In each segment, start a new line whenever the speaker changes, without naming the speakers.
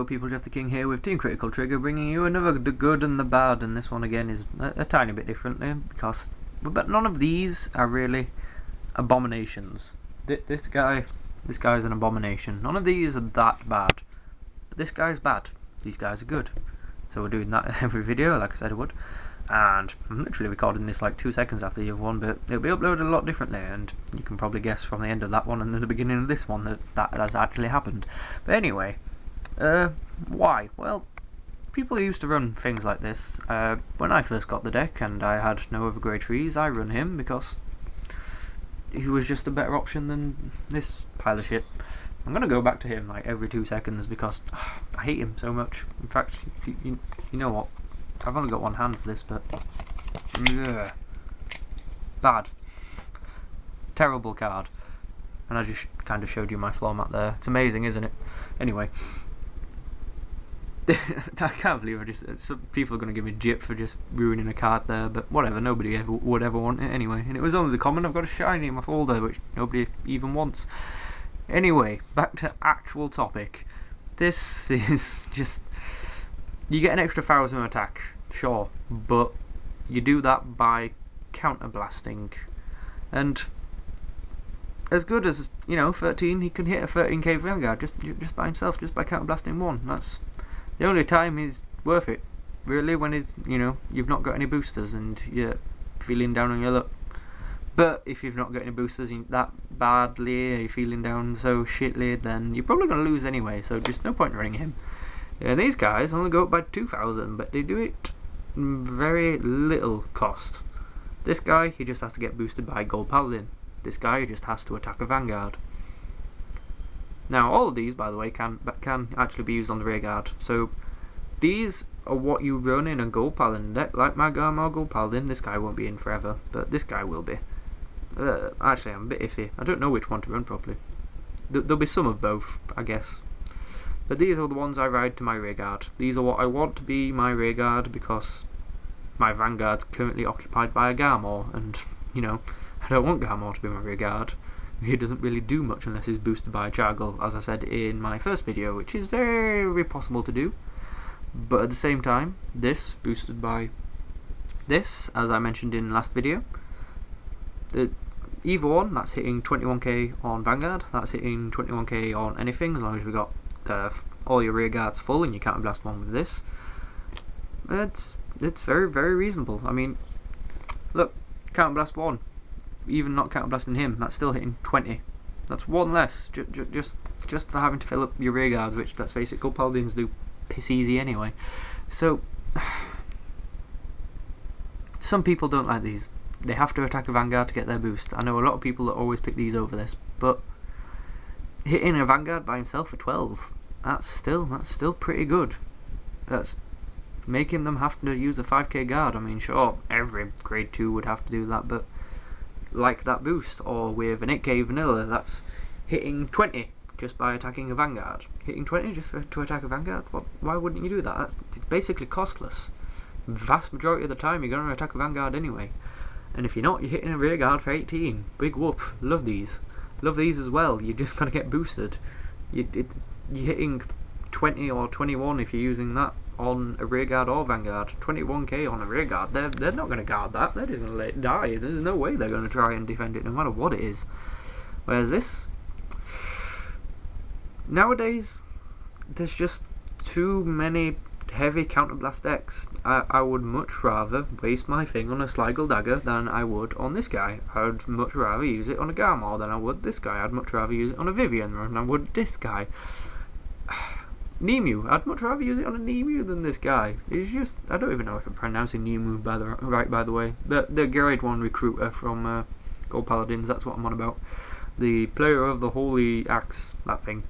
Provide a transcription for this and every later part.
Hello people, Jeff the King here with Team Critical Trigger, bringing you another The Good and the Bad, and this one again is a tiny bit differently, because but none of these are really abominations. This guy's an abomination. None of these are that bad, but this guy's bad. These guys are good. So we're doing that every video, like I said I would, and I'm literally recording this like 2 seconds after the other one, but it'll be uploaded a lot differently, and you can probably guess from the end of that one and the beginning of this one that has actually happened. But anyway, why? Well, people used to run things like this. When I first got the deck and I had no other grade 3s, I run him because he was just a better option than this pile of shit. I'm gonna go back to him like every 2 seconds because I hate him so much. In fact, you know what? I've only got one hand for this, but ugh. Bad, terrible card. And I just kind of showed you my floor mat there. It's amazing, isn't it? Anyway, I can't believe some people are going to give me jip for just ruining a card there, but whatever, nobody would ever want it anyway. And it was only the common. I've got a shiny in my folder, which nobody even wants. Anyway, back to actual topic. This is just, you get an extra 1000 attack, sure, but you do that by counterblasting. And as good as, 13, he can hit a 13k Vanguard just by himself, just by counterblasting one. That's the only time he's worth it, really, when he's, you've not got any boosters and you're feeling down on your luck. But if you've not got any boosters that badly, you're feeling down so shitly, then you're probably going to lose anyway, so just no point in running him. And these guys only go up by 2000, but they do it very little cost. This guy, he just has to get boosted by Gold Paladin. This guy just has to attack a Vanguard. Now, all of these, by the way, can actually be used on the rear guard. So these are what you run in a Gold Paladin deck. Like my Garmar Gold Paladin, this guy won't be in forever, but this guy will be. Actually, I'm a bit iffy. I don't know which one to run properly. There'll be some of both, I guess. But these are the ones I ride to my rear guard. These are what I want to be my rear guard because my Vanguard's currently occupied by a Garmar, and, I don't want Garmar to be my rear guard. He doesn't really do much unless he's boosted by a Chargle, as I said in my first video, which is very possible to do. But at the same time, this boosted by this, as I mentioned in the last video, either one, that's hitting 21k on Vanguard, that's hitting 21k on anything, as long as you've got all your rear guards full and you can't blast one with this. It's very reasonable. I mean, look, can't blast one. Even not counterblasting him, that's still hitting 20. That's one less, just for having to fill up your rear guards, which, let's face it, Gold Paladins do piss easy anyway. So, some people don't like these. They have to attack a Vanguard to get their boost. I know a lot of people that always pick these over this, but hitting a Vanguard by himself for 12, that's still pretty good. That's making them have to use a 5k guard. I mean, sure, every grade 2 would have to do that, but like that boost, or with an 8k vanilla, that's hitting 20 just by attacking a Vanguard. Hitting 20 just to attack a Vanguard? Why wouldn't you do that? It's basically costless. The vast majority of the time you're going to attack a Vanguard anyway. And if you're not, you're hitting a rear guard for 18. Big whoop. Love these. Love these as well. You're just going to get boosted. You're hitting 20 or 21 if you're using that on a rear guard or Vanguard. 21k on a rear guard. They're not going to guard that. They're just going to let it die. There's no way they're going to try and defend it no matter what it is. Whereas this, nowadays, there's just too many heavy counterblast decks. I would much rather waste my thing on a Sligo Dagger than I would on this guy. I would much rather use it on a Garmar than I would this guy. I'd much rather use it on a Vivian than I would this guy. Nemu, I'd much rather use it on a Nemu than this guy. It's just, I don't even know if I'm pronouncing Nemu by the way. The grade 1 recruiter from Gold Paladins, that's what I'm on about. The player of the Holy Axe, that thing.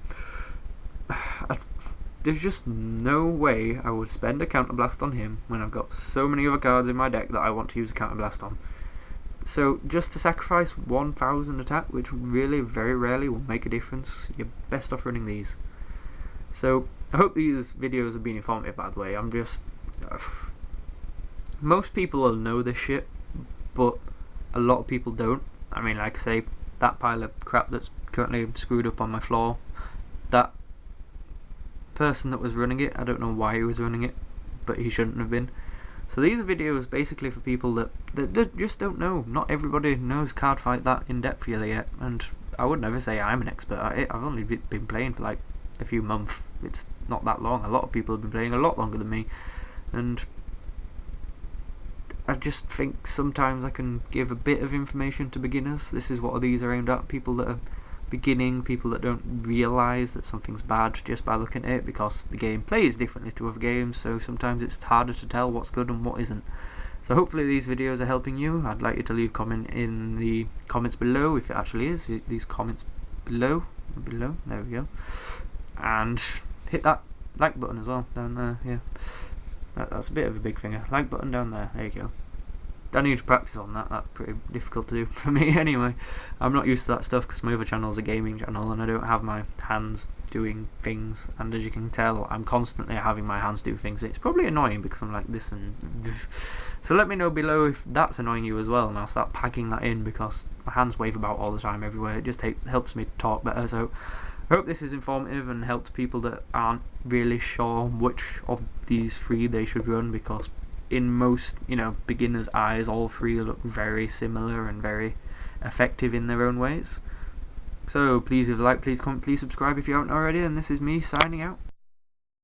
There's just no way I would spend a counterblast on him when I've got so many other cards in my deck that I want to use a counterblast on. So just to sacrifice 1000 attack, which really very rarely will make a difference, you're best off running these. So I hope these videos have been informative, by the way. I'm just most people will know this shit, but a lot of people don't. I mean, like I say, that pile of crap that's currently screwed up on my floor, that person that was running it. I don't know why he was running it, but he shouldn't have been. So these are videos basically for people that just don't know. Not everybody knows Cardfight that in depth really yet, and I would never say I'm an expert at it. I've only been playing for like a few months. It's not that long. A lot of people have been playing a lot longer than me, and I just think sometimes I can give a bit of information to beginners. This is what these are aimed at, people that are beginning, people that don't realise that something's bad just by looking at it, because the game plays differently to other games, so sometimes it's harder to tell what's good and what isn't. So hopefully these videos are helping you. I'd like you to leave a comment in the comments below, if it actually is, these comments below, there we go, and hit that like button as well down there. Yeah, that's a bit of a big finger. Like button down there, there you go. I need to practice on that. That's pretty difficult to do for me anyway. I'm not used to that stuff because my other channel is a gaming channel and I don't have my hands doing things, and as you can tell I'm constantly having my hands do things. It's probably annoying because I'm like this and so let me know below if that's annoying you as well, and I'll start packing that in because my hands wave about all the time everywhere. It just helps me talk better. So I hope this is informative and helps people that aren't really sure which of these three they should run, because in most, beginners' eyes, all three look very similar and very effective in their own ways. So please leave a like, please comment, please subscribe if you haven't already, and this is me signing out.